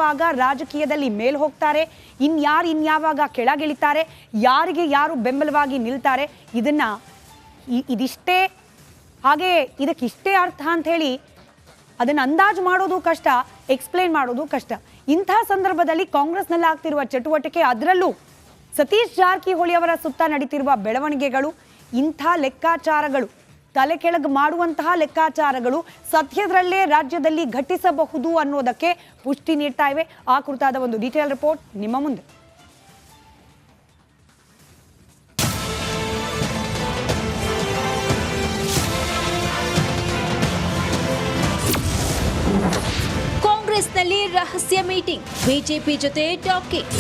ಇನ್ಯಾವಾಗ ರಾಜಕೀಯದಲ್ಲಿ ಮೇಲ್ ಹೋಗ್ತಾರೆ, ಇನ್ಯಾವಾಗ ಕೆಳಗಿಳಿತಾರೆ, ಯಾರಿಗೆ ಯಾರು ಬೆಂಬಲವಾಗಿ ನಿಲ್ತಾರೆ, ಇದಿಷ್ಟೇ ಹಾಗೆ ಇದಕ್ಕಿಷ್ಟೇ ಅರ್ಥ ಅಂತ ಹೇಳಿ ಅದನ್ನು ಅಂದಾಜು ಮಾಡೋದು ಕಷ್ಟ, ಎಕ್ಸ್ಪ್ಲೇನ್ ಮಾಡೋದು ಕಷ್ಟ. ಇಂಥ ಸಂದರ್ಭದಲ್ಲಿ ಕಾಂಗ್ರೆಸ್ನಲ್ಲಿ ಆಗ್ತಿರುವ ಚಟುವಟಿಕೆ, ಅದರಲ್ಲೂ ಸತೀಶ್ ಜಾರಕಿಹೊಳಿ ಅವರ ಸುತ್ತ ನಡೀತಿರುವ ಬೆಳವಣಿಗೆಗಳು, ಇಂಥ ಲೆಕ್ಕಾಚಾರಗಳು, ತಲೆ ಕೆಳಗೆ ಮಾಡುವಂತಹ ಲೆಕ್ಕಾಚಾರಗಳು ಸದ್ಯದಲ್ಲೇ ರಾಜ್ಯದಲ್ಲಿ ಘಟಿಸಬಹುದು ಅನ್ನೋದಕ್ಕೆ ಪುಷ್ಟಿ ನೀಡ್ತಾ ಇವೆ. ಆ ಕುರಿತಾದ ಒಂದು ಡೀಟೇಲ್ ರಿಪೋರ್ಟ್ ನಿಮ್ಮ ಮುಂದೆ. ಕಾಂಗ್ರೆಸ್ನಲ್ಲಿ ರಹಸ್ಯ ಮೀಟಿಂಗ್, ಬಿಜೆಪಿ ಜೊತೆ ಟಾಕಿಂಗ್.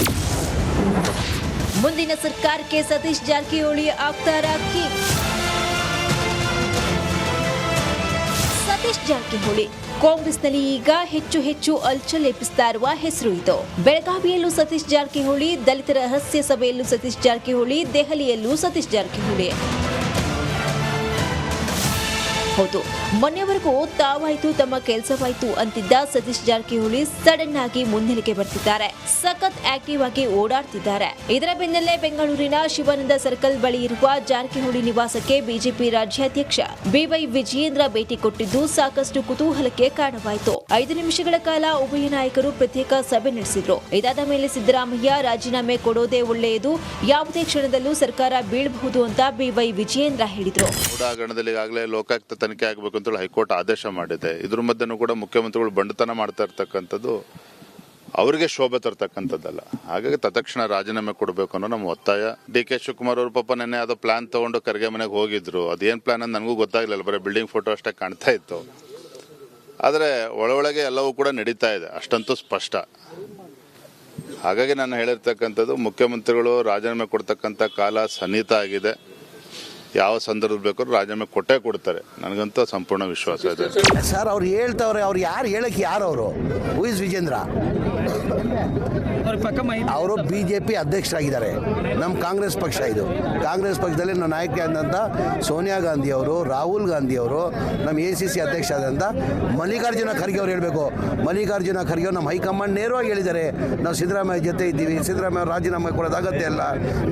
ಮುಂದಿನ ಸರ್ಕಾರಕ್ಕೆ ಸತೀಶ್ ಜಾರಕಿಹೊಳಿ ಆಗ್ತಾರಾ ಕೀ? ಸತೀಶ್ ಜಾರಕಿಹೊಳಿ ಕಾಂಗ್ರೆಸ್ನಲ್ಲಿ ಈಗ ಹೆಚ್ಚು ಅಲ್ಚಲ್ ಎಬ್ಬಿಸ್ತಾ ಇರುವ ಹೆಸರು ಇದು. ಬೆಳಗಾವಿಯಲ್ಲೂ ಸತೀಶ್ ಜಾರಕಿಹೊಳಿ, ದಲಿತರ ರಹಸ್ಯ ಸಭೆಯಲ್ಲೂ ಸತೀಶ್ ಜಾರಕಿಹೊಳಿ, ದೆಹಲಿಯಲ್ಲೂ ಸತೀಶ್ ಜಾರಕಿಹೊಳಿ. ಹೌದು, ಮೊನ್ನೆವರೆಗೂ ತಾವಾಯ್ತು ತಮ್ಮ ಕೆಲಸವಾಯ್ತು ಅಂತಿದ್ದ ಸತೀಶ್ ಜಾರಕಿಹೊಳಿ ಸಡನ್ ಆಗಿ ಮುನ್ನೆಲೆಗೆ ಬರ್ತಿದ್ದಾರೆ. ಸಖತ್ ಆಕ್ಟಿವ್ ಆಗಿ ಓಡಾಡ್ತಿದ್ದಾರೆ. ಇದರ ಬೆನ್ನಲ್ಲೇ ಬೆಂಗಳೂರಿನ ಶಿವಾನಂದ ಸರ್ಕಲ್ ಬಳಿ ಇರುವ ಜಾರಕಿಹೊಳಿ ನಿವಾಸಕ್ಕೆ ಬಿಜೆಪಿ ರಾಜ್ಯಾಧ್ಯಕ್ಷ ಬಿವೈ ವಿಜಯೇಂದ್ರ ಭೇಟಿ ಕೊಟ್ಟಿದ್ದು ಸಾಕಷ್ಟು ಕುತೂಹಲಕ್ಕೆ ಕಾರಣವಾಯಿತು. 5 ನಿಮಿಷಗಳ ಕಾಲ ಉಭಯ ನಾಯಕರು ಪ್ರತ್ಯೇಕ ಸಭೆ ನಡೆಸಿದ್ರು. ಇದಾದ ಮೇಲೆ ಸಿದ್ದರಾಮಯ್ಯ ರಾಜೀನಾಮೆ ಕೊಡೋದೇ ಒಳ್ಳೆಯದು, ಯಾವುದೇ ಕ್ಷಣದಲ್ಲೂ ಸರ್ಕಾರ ಬೀಳಬಹುದು ಅಂತ ಬಿವೈ ವಿಜಯೇಂದ್ರ ಹೇಳಿದ್ರು. ಲೋಕಾಯುಕ್ತ ತನಿಖೆ ಆಗಬೇಕು ಅಂತ ಹೈಕೋರ್ಟ್ ಆದೇಶ ಮಾಡಿದೆ. ಇದ್ರ ಮಧ್ಯೆನೂ ಕೂಡ ಮುಖ್ಯಮಂತ್ರಿಗಳು ಬಂಡತನ ಮಾಡ್ತಾ ಇರ್ತಕ್ಕಂಥದ್ದು ಅವರಿಗೆ ಶೋಭೆ ತರ್ತಕ್ಕಂಥದ್ದಲ್ಲ. ಹಾಗಾಗಿ ತತ್ಕ್ಷಣ ರಾಜೀನಾಮೆ ಕೊಡಬೇಕು ಅನ್ನೋ ನಮ್ಮ ಒತ್ತಾಯ. ಡಿ.ಕೆ. ಶಿವಕುಮಾರ್ ಅವರು ಪಾಪ ನೆನ್ನೆ ಯಾವುದೋ ಪ್ಲಾನ್ ತಗೊಂಡು ಖರ್ಗೆ ಮನೆಗೆ ಹೋಗಿದ್ರು. ಅದೇನ್ ಪ್ಲಾನ್ ಅಂತ ನನಗೂ ಗೊತ್ತಾಗ್ಲಿಲ್ಲ, ಬರೀ ಬಿಲ್ಡಿಂಗ್ ಫೋಟೋ ಅಷ್ಟೇ ಕಾಣ್ತಾ ಇತ್ತು. ಆದರೆ ಒಳಗೆ ಎಲ್ಲವೂ ಕೂಡ ನಡೀತಾ ಇದೆ, ಅಷ್ಟಂತೂ ಸ್ಪಷ್ಟ. ಹಾಗಾಗಿ ನಾನು ಹೇಳಿರ್ತಕ್ಕಂಥದ್ದು, ಮುಖ್ಯಮಂತ್ರಿಗಳು ರಾಜೀನಾಮೆ ಕೊಡ್ತಕ್ಕಂಥ ಕಾಲ ಸನ್ನಿಹಿತ ಆಗಿದೆ. ಯಾವ ಸಂದರ್ಭದಲ್ಲಿ ಬೇಕಾದ್ರೂ ರಾಜೀನಾಮೆ ಕೊಟ್ಟೇ ಕೊಡ್ತಾರೆ, ನನಗಂತೂ ಸಂಪೂರ್ಣ ವಿಶ್ವಾಸ ಇದೆ. ಸರ್ ಅವ್ರು ಹೇಳ್ತವ್ರೆ, ಅವ್ರು ಹೇಳಕ್ಕೆ ಯಾರು ಅವರು? Who is Vijendra? ಅವರು ಬಿಜೆಪಿ ಅಧ್ಯಕ್ಷರಾಗಿದ್ದಾರೆ. ನಮ್ಮ ಕಾಂಗ್ರೆಸ್ ಪಕ್ಷ ಇದು. ಕಾಂಗ್ರೆಸ್ ಪಕ್ಷದಲ್ಲಿ ನಮ್ಮ ನಾಯಕಿಯಾದಂಥ ಸೋನಿಯಾ ಗಾಂಧಿ ಅವರು, ರಾಹುಲ್ ಗಾಂಧಿ ಅವರು, ನಮ್ಮ ACC ಅಧ್ಯಕ್ಷ ಆದಂಥ ಮಲ್ಲಿಕಾರ್ಜುನ ಖರ್ಗೆ ಅವರು ಹೇಳಬೇಕು. ಮಲ್ಲಿಕಾರ್ಜುನ ಖರ್ಗೆ ಅವರು ನಮ್ಮ ಹೈಕಮಾಂಡ್ ನೇರವಾಗಿ ಹೇಳಿದ್ದಾರೆ, ನಾವು ಸಿದ್ದರಾಮಯ್ಯ ಜೊತೆ ಇದ್ದೀವಿ, ಸಿದ್ದರಾಮಯ್ಯ ರಾಜೀನಾಮೆ ಕೊಡೋದು ಅಗತ್ಯ ಇಲ್ಲ.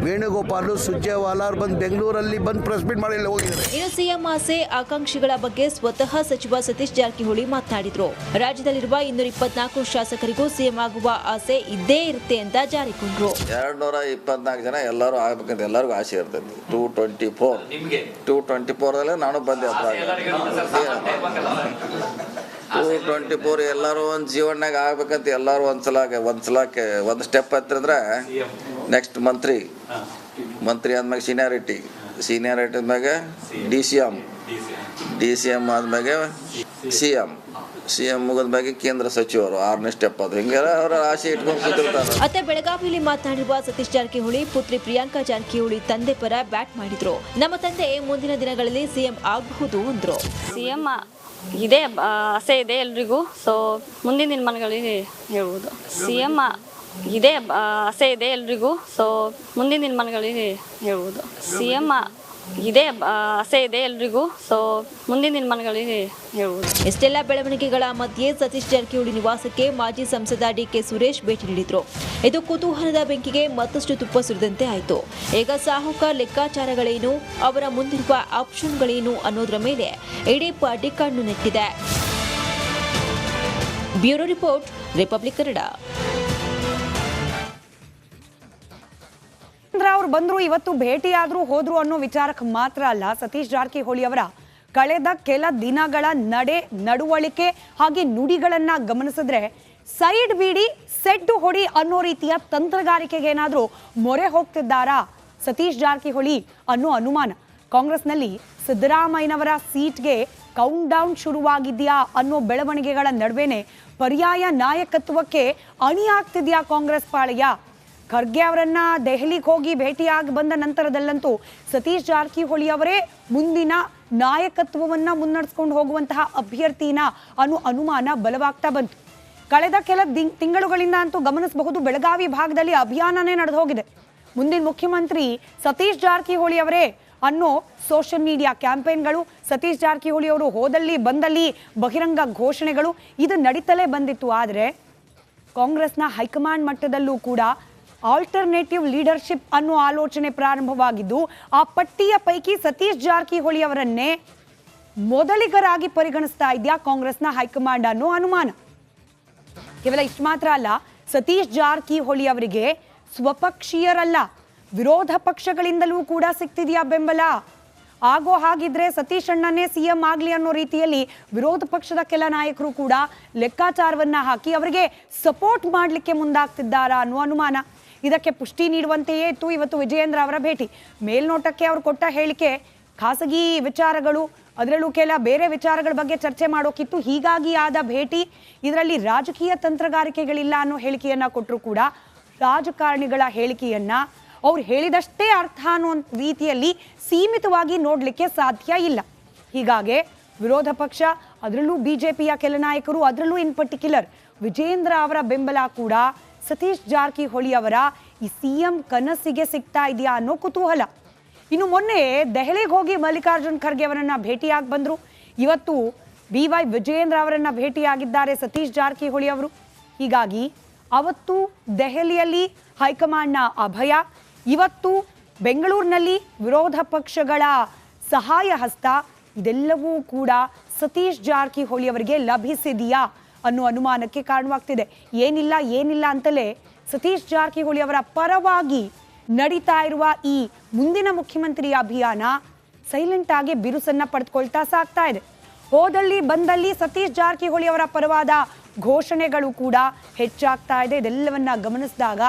ವೇಣುಗೋಪಾಲ್, ಸುರ್ಜೇವಾಲಾ ಅವರು ಬಂದು ಬೆಂಗಳೂರಲ್ಲಿ ಬಂದು ಪ್ರೆಸ್ ಮೀಟ್ ಮಾಡಿ ಹೋಗಿದ್ದಾರೆ. ಇನ್ನು ಸಿಎಂ ಆಸೆ ಆಕಾಂಕ್ಷಿಗಳ ಬಗ್ಗೆ ಸ್ವತಃ ಸಚಿವ ಸತೀಶ್ ಜಾರಕಿಹೊಳಿ ಮಾತನಾಡಿದ್ರು. ರಾಜ್ಯದಲ್ಲಿರುವ 224 ಶಾಸಕರಿಗೂ ಸಿಎಂ ಆಗುವ ಆಸೆ ಇದ್ದೇ ಇರುತ್ತೆ ಅಂತ ಜಾರಿಕೊಂಡ್ರು. 224 ಜನ ಎಲ್ಲರೂ ಆಗ್ಬೇಕಂತ ಎಲ್ಲರಿಗೂ ಆಸೆ ಇರ್ತೈತಿ. 224 ನಾನು ಬಂದೆ. 224 ಎಲ್ಲರೂ ಒಂದು ಜೀವನದಾಗ ಆಗ್ಬೇಕಂತ ಎಲ್ಲರೂ ಒಂದು ಸ್ಟೆಪ್ ಹತ್ತಿದ್ರೆ ನೆಕ್ಸ್ಟ್ ಮಂತ್ರಿ ಆದ್ಮೇಲೆ ಸೀನಿಯಾರಿಟಿ ಮ್ಯಾಗೆ ಡಿ.ಸಿ.ಎಂ ಆದ್ಮೇಲೆ ಸಿಎಂ ಮುಗಿದ್ಮೇಲೆ ಕೇಂದ್ರ ಸಚಿವರು 6ನೇ ಸ್ಟೆಪ್. ಅದು ಹಿಂಗೆ ಅವರ ಆಸೆ ಇಟ್ಕೊಂಡು ಕೂತಿರ್ತಾರೆ. ಅತ್ತೆ ಬೆಳಗಾವಿಯಲ್ಲಿ ಮಾತನಾಡಿರುವ ಸತೀಶ್ ಜಾರಕಿಹೊಳಿ ಪುತ್ರಿ ಪ್ರಿಯಾಂಕಾ ಜಾರಕಿಹೊಳಿ ತಂದೆ ಪರ ಬ್ಯಾಟ್ ಮಾಡಿದ್ರು. ನಮ್ಮ ತಂದೆ ಮುಂದಿನ ದಿನಗಳಲ್ಲಿ ಸಿಎಂ ಆಗಬಹುದು ಅಂದ್ರು. ಸಿಎಂ ಇದೆ ಆಸೆ ಇದೆ ಎಲ್ರಿಗೂ. ಸೊ ಮುಂದಿನ ದಿನಮಾನಗಳಿಗೆ ಹೇಳ್ಬೋದು ಸಿಎಂ ಇದೆ ಆಸೆ ಇದೆ ಎಲ್ರಿಗೂ. ಸೊ ಮುಂದಿನ ದಿನಮಾನಗಳಿಗೆ ಹೇಳ್ಬೋದು ಸಿಎಂ ಇದೆ ಆಸೆ ಇದೆ ಎಲ್ರಿಗೂ. ಸೊ ಮುಂದಿನ ದಿನಮಾನಗಳಿಗೆ ಹೇಳ್ಬೋದು. ಇಷ್ಟೆಲ್ಲ ಬೆಳವಣಿಗೆಗಳ ಮಧ್ಯೆ ಸತೀಶ್ ಜಾರಕಿಹೊಳಿ ನಿವಾಸಕ್ಕೆ ಮಾಜಿ ಸಂಸದ ಡಿ.ಕೆ. ಸುರೇಶ್ ಭೇಟಿ ನೀಡಿದ್ರು. ಇದು ಕುತೂಹಲದ ಬೆಂಕಿಗೆ ಮತ್ತಷ್ಟು ತುಪ್ಪ ಸುರಿದಂತೆ ಆಯಿತು. ಈಗ ಸಾಹುಕಾರ್ ಲೆಕ್ಕಾಚಾರಗಳೇನು, ಅವರ ಮುಂದಿರುವ ಆಪ್ಷನ್ಗಳೇನು ಅನ್ನೋದರ ಮೇಲೆ ಇಡೀ ಪಾರ್ಟಿ ಕಣ್ಣು ನೆಟ್ಟಿದೆ. Bureau report, Republic Kannada. ಅವ್ರು ಬಂದ್ರು, ಇವತ್ತು ಭೇಟಿಯಾದ್ರು, ಹೋದ್ರು ಅನ್ನೋ ವಿಚಾರಕ್ಕೆ ಮಾತ್ರ ಅಲ್ಲ, ಸತೀಶ್ ಜಾರಕಿಹೊಳಿ ಅವರ ಕಳೆದ ಕೆಲ ದಿನಗಳ ನಡವಳಿಕೆ ಹಾಗೆ ನುಡಿಗಳನ್ನ ಗಮನಿಸಿದ್ರೆ ಸೈಡ್ ಬಿಡಿ ಸೆಡ್ ಹೊಡಿ ಅನ್ನೋ ರೀತಿಯ ತಂತ್ರಗಾರಿಕೆಗೆ ಏನಾದ್ರೂ ಮೊರೆ ಹೋಗ್ತಿದ್ದಾರಾ ಸತೀಶ್ ಜಾರಕಿಹೊಳಿ ಅನ್ನೋ ಅನುಮಾನ. ಕಾಂಗ್ರೆಸ್ನಲ್ಲಿ ಸಿದ್ದರಾಮಯ್ಯನವರ ಸೀಟ್ಗೆ ಕೌಂಟ್ ಡೌನ್ ಶುರುವಾಗಿದೆಯಾ ಅನ್ನೋ ಬೆಳವಣಿಗೆಗಳ ನಡುವೆನೆ ಪರ್ಯಾಯ ನಾಯಕತ್ವಕ್ಕೆ ಅಣಿ ಆಗ್ತಿದ್ಯಾ ಕಾಂಗ್ರೆಸ್ ಪಾಳೆಯ? ಖರ್ಗೆ ಅವರನ್ನ ದೆಹಲಿಗೆ ಹೋಗಿ ಭೇಟಿಯಾಗಿ ಬಂದ ನಂತರದಲ್ಲಂತೂ ಸತೀಶ್ ಜಾರಕಿಹೊಳಿ ಅವರೇ ಮುಂದಿನ ನಾಯಕತ್ವವನ್ನ ಮುನ್ನಡೆಸ್ಕೊಂಡು ಹೋಗುವಂತಹ ಅಭ್ಯರ್ಥಿನ ಅನ್ನೋ ಅನುಮಾನ ಬಲವಾಗ್ತಾ ಬಂತು. ಕಳೆದ ಕೆಲ ತಿಂಗಳುಗಳಿಂದ ಅಂತೂ ಗಮನಿಸಬಹುದು, ಬೆಳಗಾವಿ ಭಾಗದಲ್ಲಿ ಅಭಿಯಾನನೇ ನಡೆದು ಹೋಗಿದೆ. ಮುಂದಿನ ಮುಖ್ಯಮಂತ್ರಿ ಸತೀಶ್ ಜಾರಕಿಹೊಳಿ ಅವರೇ ಅನ್ನೋ ಸೋಷಿಯಲ್ ಮೀಡಿಯಾ ಕ್ಯಾಂಪೇನ್ಗಳು, ಸತೀಶ್ ಜಾರಕಿಹೊಳಿ ಅವರು ಹೋದಲ್ಲಿ ಬಂದಲ್ಲಿ ಬಹಿರಂಗ ಘೋಷಣೆಗಳು ಇದು ನಡೀತಲೇ ಬಂದಿತ್ತು. ಆದರೆ ಕಾಂಗ್ರೆಸ್ನ ಹೈಕಮಾಂಡ್ ಮಟ್ಟದಲ್ಲೂ ಕೂಡ ಆಲ್ಟರ್ನೇಟಿವ್ ಲೀಡರ್ಶಿಪ್ ಅನ್ನೋ ಆಲೋಚನೆ ಪ್ರಾರಂಭವಾಗಿದ್ದು, ಆ ಪಟ್ಟಿಯ ಪೈಕಿ ಸತೀಶ್ ಜಾರಕಿಹೊಳಿ ಅವರನ್ನೇ ಮೊದಲಿಗರಾಗಿ ಪರಿಗಣಿಸ್ತಾ ಇದೆಯಾ ಕಾಂಗ್ರೆಸ್ನ ಹೈಕಮಾಂಡ್ ಅನ್ನೋ ಅನುಮಾನ. ಕೇವಲ ಇಷ್ಟು ಮಾತ್ರ ಅಲ್ಲ, ಸತೀಶ್ ಜಾರಕಿಹೊಳಿ ಅವರಿಗೆ ಸ್ವಪಕ್ಷೀಯರಲ್ಲ, ವಿರೋಧ ಪಕ್ಷಗಳಿಂದಲೂ ಕೂಡ ಸಿಗ್ತಿದೆಯಾ ಬೆಂಬಲ? ಆಗೋ ಹಾಗಿದ್ರೆ ಸತೀಶ್ ಅಣ್ಣನೇ ಸಿಎಂ ಆಗ್ಲಿ ಅನ್ನೋ ರೀತಿಯಲ್ಲಿ ವಿರೋಧ ಪಕ್ಷದ ಕೆಲ ನಾಯಕರು ಕೂಡ ಲೆಕ್ಕಾಚಾರವನ್ನ ಹಾಕಿ ಅವರಿಗೆ ಸಪೋರ್ಟ್ ಮಾಡಲಿಕ್ಕೆ ಮುಂದಾಗ್ತಿದ್ದಾರಾ ಅನ್ನೋ ಅನುಮಾನ. ಇದಕ್ಕೆ ಪುಷ್ಟಿ ನೀಡುವಂತೆಯೇ ಇತ್ತು ಇವತ್ತು ವಿಜಯೇಂದ್ರ ಅವರ ಭೇಟಿ. ಮೇಲ್ನೋಟಕ್ಕೆ ಅವರು ಕೊಟ್ಟ ಹೇಳಿಕೆ ಖಾಸಗಿ ವಿಚಾರಗಳು, ಅದರಲ್ಲೂ ಕೆಲ ಬೇರೆ ವಿಚಾರಗಳ ಬಗ್ಗೆ ಚರ್ಚೆ ಮಾಡೋಕಿತ್ತು, ಹೀಗಾಗಿ ಆದ ಭೇಟಿ, ಇದರಲ್ಲಿ ರಾಜಕೀಯ ತಂತ್ರಗಾರಿಕೆಗಳಿಲ್ಲ ಅನ್ನೋ ಹೇಳಿಕೆಯನ್ನ ಕೊಟ್ಟರು ಕೂಡ ರಾಜಕಾರಣಿಗಳ ಹೇಳಿಕೆಯನ್ನ ಅವ್ರು ಹೇಳಿದಷ್ಟೇ ಅರ್ಥ ಅನ್ನೋ ರೀತಿಯಲ್ಲಿ ಸೀಮಿತವಾಗಿ ನೋಡಲಿಕ್ಕೆ ಸಾಧ್ಯ ಇಲ್ಲ. ಹೀಗಾಗಿ ವಿರೋಧ ಪಕ್ಷ, ಅದರಲ್ಲೂ ಬಿಜೆಪಿಯ ಕೆಲ ನಾಯಕರು, ಅದರಲ್ಲೂ ಇನ್ ಪರ್ಟಿಕ್ಯುಲರ್ ವಿಜೇಂದ್ರ ಅವರ ಬೆಂಬಲ ಕೂಡ ಸತೀಶ್ ಜಾರಕಿಹೊಳಿ ಅವರ ಈ ಸಿಎಂ ಕನಸಿಗೆ ಸಿಗ್ತಾ ಇದೆಯಾ ಅನ್ನೋ ಕುತೂಹಲ. ಇನ್ನು ಮೊನ್ನೆ ದೆಹಲಿಗೆ ಹೋಗಿ ಮಲ್ಲಿಕಾರ್ಜುನ್ ಖರ್ಗೆ ಅವರನ್ನ ಭೇಟಿಯಾಗಿ ಬಂದ್ರು. ಇವತ್ತು BY ವಿಜೇಂದ್ರ ಅವರನ್ನ ಭೇಟಿಯಾಗಿದ್ದಾರೆ ಸತೀಶ್ ಜಾರಕಿಹೊಳಿ ಅವರು. ಹೀಗಾಗಿ ಅವತ್ತು ದೆಹಲಿಯಲ್ಲಿ ಹೈಕಮಾಂಡ್ನ ಅಭಯ, ಇವತ್ತು ಬೆಂಗಳೂರಿನಲ್ಲಿ ವಿರೋಧ ಪಕ್ಷಗಳ ಸಹಾಯ ಹಸ್ತ, ಇದೆಲ್ಲವೂ ಕೂಡ ಸತೀಶ್ ಜಾರಕಿಹೊಳಿ ಅವರಿಗೆ ಲಭಿಸಿದೆಯಾ ಅನ್ನೋ ಅನುಮಾನಕ್ಕೆ ಕಾರಣವಾಗ್ತಿದೆ. ಏನಿಲ್ಲ ಅಂತಲೇ ಸತೀಶ್ ಜಾರಕಿಹೊಳಿ ಅವರ ಪರವಾಗಿ ನಡೀತಾ ಇರುವ ಈ ಮುಂದಿನ ಮುಖ್ಯಮಂತ್ರಿ ಅಭಿಯಾನ ಸೈಲೆಂಟ್ ಆಗಿ ಬಿರುಸನ್ನ ಪಡೆದುಕೊಳ್ತಾ ಸಾಗ್ತಾ ಇದೆ. ಹೋದಲ್ಲಿ ಬಂದಲ್ಲಿ ಸತೀಶ್ ಜಾರಕಿಹೊಳಿ ಅವರ ಪರವಾದ ಘೋಷಣೆಗಳು ಕೂಡ ಹೆಚ್ಚಾಗ್ತಾ ಇದೆ. ಇದೆಲ್ಲವನ್ನ ಗಮನಿಸಿದಾಗ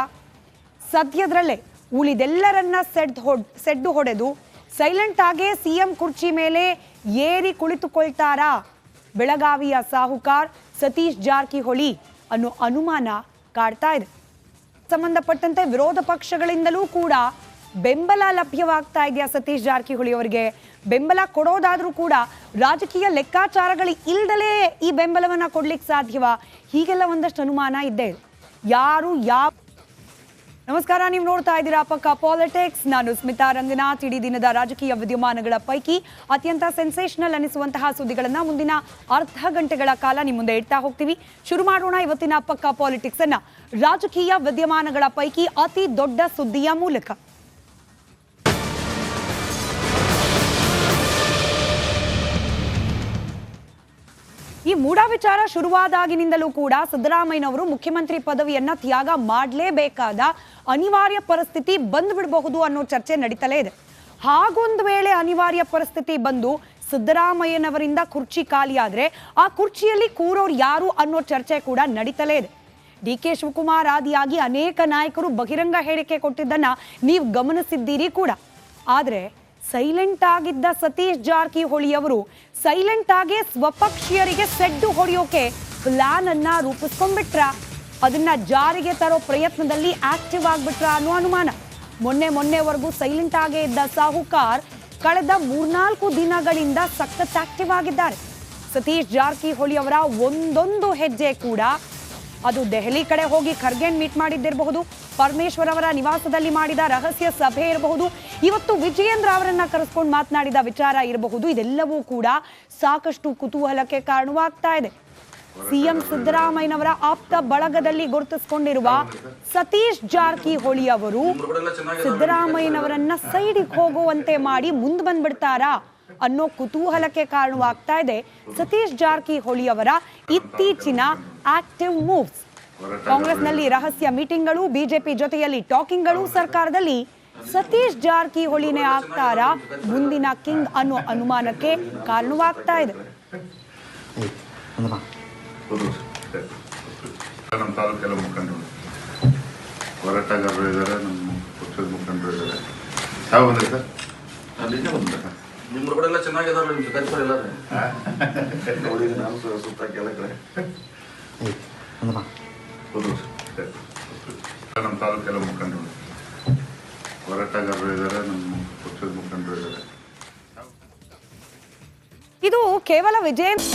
ಸದ್ಯದಲ್ಲೇ ಉಳಿದೆಲ್ಲರನ್ನ ಸೆಡ್ಡು ಹೊಡೆದು ಸೈಲೆಂಟ್ ಆಗೇ ಸಿಎಂ ಕುರ್ಚಿ ಮೇಲೆ ಏರಿ ಕುಳಿತುಕೊಳ್ತಾರಾ ಬೆಳಗಾವಿಯ ಸಾಹುಕಾರ್ ಸತೀಶ್ ಜಾರಕಿಹೊಳಿ ಅನ್ನೋ ಅನುಮಾನ ಕಾಡ್ತಾ ಇದೆ. ಸಂಬಂಧಪಟ್ಟಂತೆ ವಿರೋಧ ಪಕ್ಷಗಳಿಂದಲೂ ಕೂಡ ಬೆಂಬಲ ಲಭ್ಯವಾಗ್ತಾ ಇದೆಯಾ ಸತೀಶ್ ಜಾರಕಿಹೊಳಿ ಅವರಿಗೆ? ಬೆಂಬಲ ಕೊಡೋದಾದ್ರೂ ಕೂಡ ರಾಜಕೀಯ ಲೆಕ್ಕಾಚಾರಗಳು ಇಲ್ದಲೇ ಈ ಬೆಂಬಲವನ್ನ ಕೊಡ್ಲಿಕ್ಕೆ ಸಾಧ್ಯವಾ? ಹೀಗೆಲ್ಲ ಒಂದಷ್ಟು ಅನುಮಾನ ಇದ್ದೇ ಇದೆ. ನಮಸ್ಕಾರ, ನೀವು ನೋಡ್ತಾ ಇದ್ದೀರಾ ಪಕ್ಕಾ ಪಾಲಿಟಿಕ್ಸ್. ನಾನು ಸ್ಮಿತಾ ರಂಗನಾಥ್. ಇಡೀ ದಿನದ ರಾಜಕೀಯ ವಿದ್ಯಮಾನಗಳ ಪೈಕಿ ಅತ್ಯಂತ ಸೆನ್ಸೇಷನಲ್ ಅನಿಸುವಂತಹ ಸುದ್ದಿಗಳನ್ನ ಮುಂದಿನ ಅರ್ಧ ಗಂಟೆಗಳ ಕಾಲ ನಿಮ್ಮ ಮುಂದೆ ಇಡ್ತಾ ಹೋಗ್ತೀವಿ. ಶುರು ಮಾಡೋಣ ಇವತ್ತಿನ ಪಕ್ಕಾ ಪಾಲಿಟಿಕ್ಸ್ ಅನ್ನ ರಾಜಕೀಯ ವಿದ್ಯಮಾನಗಳ ಪೈಕಿ ಅತಿ ದೊಡ್ಡ ಸುದ್ದಿಯ ಮೂಲಕ. ಈ ಮೂಡಾ ವಿಚಾರ ಶುರುವಾದಾಗಿನಿಂದಲೂ ಕೂಡ ಸಿದ್ದರಾಮಯ್ಯನವರು ಮುಖ್ಯಮಂತ್ರಿ ಪದವಿಯನ್ನ ತ್ಯಾಗ ಮಾಡಲೇಬೇಕಾದ ಅನಿವಾರ್ಯ ಪರಿಸ್ಥಿತಿ ಬಂದ್ಬಿಡಬಹುದು ಅನ್ನೋ ಚರ್ಚೆ ನಡೀತಲೇ ಇದೆ. ಹಾಗೊಂದು ವೇಳೆ ಅನಿವಾರ್ಯ ಪರಿಸ್ಥಿತಿ ಬಂದು ಸಿದ್ದರಾಮಯ್ಯನವರಿಂದ ಕುರ್ಚಿ ಖಾಲಿಯಾದ್ರೆ ಆ ಕುರ್ಚಿಯಲ್ಲಿ ಕೂರೋರು ಯಾರು ಅನ್ನೋ ಚರ್ಚೆ ಕೂಡ ನಡೀತಲೇ ಇದೆ. DK ಶಿವಕುಮಾರ್ ಆದಿಯಾಗಿ ಅನೇಕ ನಾಯಕರು ಬಹಿರಂಗ ಹೇಳಿಕೆ ಕೊಟ್ಟಿದ್ದನ್ನ ನೀವು ಗಮನಿಸಿದ್ದೀರಿ ಕೂಡ. ಆದ್ರೆ ಸೈಲೆಂಟ್ ಆಗಿದ್ದ ಸತೀಶ್ ಜಾರಕಿಹೊಳಿ ಅವರು ಸೈಲೆಂಟ್ ಆಗಿ ಸ್ವಪಕ್ಷೀಯರಿಗೆ ಸೆಡ್ಡು ಹೊಡೆಯೋಕೆ ಪ್ಲಾನ್ ಅನ್ನ ರೂಪಿಸ್ಕೊಂಡ್ಬಿಟ್ರ, ಅದನ್ನ ಜಾರಿಗೆ ತರೋ ಪ್ರಯತ್ನದಲ್ಲಿ ಆಕ್ಟಿವ್ ಆಗ್ಬಿಟ್ರ ಅನ್ನೋ ಅನುಮಾನ. ಮೊನ್ನೆವರೆಗೂ ಸೈಲೆಂಟ್ ಆಗೇ ಇದ್ದ ಸಾಹುಕಾರ್ ಕಳೆದ 3-4 ದಿನಗಳಿಂದ ಸಖತ್ ಆಕ್ಟಿವ್ ಆಗಿದ್ದಾರೆ. ಸತೀಶ್ ಜಾರಕಿಹೊಳಿ ಅವರ ಒಂದೊಂದು ಹೆಜ್ಜೆ ಕೂಡ, ಅದು ದೆಹಲಿ ಕಡೆ ಹೋಗಿ ಖರ್ಗೆನ್ ಮೀಟ್ ಮಾಡಿದ್ದಿರಬಹುದು, ಪರಮೇಶ್ವರ್ ಅವರ ನಿವಾಸದಲ್ಲಿ ಮಾಡಿದ ರಹಸ್ಯ ಸಭೆ ಇರಬಹುದು, ಇವತ್ತು ವಿಜಯೇಂದ್ರ ಅವರನ್ನ ಕರೆಸ್ಕೊಂಡು ಮಾತನಾಡಿದ ವಿಚಾರ ಇರಬಹುದು, ಇದೆಲ್ಲವೂ ಕೂಡ ಸಾಕಷ್ಟು ಕುತೂಹಲಕ್ಕೆ ಕಾರಣವಾಗ್ತಾ ಇದೆ. ಸಿಎಂ ಸಿದ್ದರಾಮಯ್ಯನವರ ಆಪ್ತ ಬಳಗದಲ್ಲಿ ಗುರುತಿಸಿಕೊಂಡಿರುವ ಸತೀಶ್ ಜಾರಕಿಹೊಳಿ ಅವರು ಸಿದ್ದರಾಮಯ್ಯನವರನ್ನ ಸೈಡಿಗೆ ಹೋಗುವಂತೆ ಮಾಡಿ ಮುಂದೆ ಬಂದ್ಬಿಡ್ತಾರಾ ಅನ್ನೋ ಕುತೂಹಲಕ್ಕೆ ಕಾರಣವಾಗ್ತಾ ಇದೆ ಸತೀಶ್ ಜಾರಕಿಹೊಳಿ ಅವರ ಇತ್ತೀಚಿನ ಆಕ್ಟಿವ್ ಮೂವ್ಸ್. ಕಾಂಗ್ರೆಸ್ನಲ್ಲಿ ರಹಸ್ಯ ಮೀಟಿಂಗ್ಗಳು, ಬಿಜೆಪಿ ಜೊತೆಯಲ್ಲಿ ಟಾಕಿಂಗ್ಗಳು, ಸರ್ಕಾರದಲ್ಲಿ ಸತೀಶ್ ಜಾರಕಿಹೊಳಿನೇ ಆಗ್ತಾರಾ ಮುಂದಿನ ಕಿಂಗ್ ಅನ್ನೋ ಅನುಮಾನಕ್ಕೆ ಕಾರಣವಾಗ್ತಾ ಇದೆ. ನಮ್ಮ ತಾಲೂಕೆಲ್ಲ ಮುಖಂಡರು, ಹೋರಾಟಗಾರರು ಇದ್ದಾರೆ, ನಮ್ಮ ಪಕ್ಷದ ಮುಖಂಡರು ಇದ್ದಾರೆ. ಯಾವ ಬಂದ್ರೆ ಸರ್ ಅಲ್ಲಿಗೆ ಬಂದ ನಿಮ್ಮ ಕೂಡ ಎಲ್ಲ ಚೆನ್ನಾಗಿದ್ದಾರೆ, ನಿಮ್ಮ ಕಲ್ಪನೆ ಎಲ್ಲ ನೋಡಿ ನಾನು ಸುತ್ತ ಕೆಲ ಕಡೆ ನಮ್ಮ ತಾಲೂಕೆಲ್ಲ ಮುಖಂಡರು, ಹೋರಾಟಗಾರರು ಇದ್ದಾರೆ, ನಮ್ಮ ಪಕ್ಷದ ಮುಖಂಡರು ಇದ್ದಾರೆ. ಇದು ಕೇವಲ ವಿಜಯೇಂದ್ರ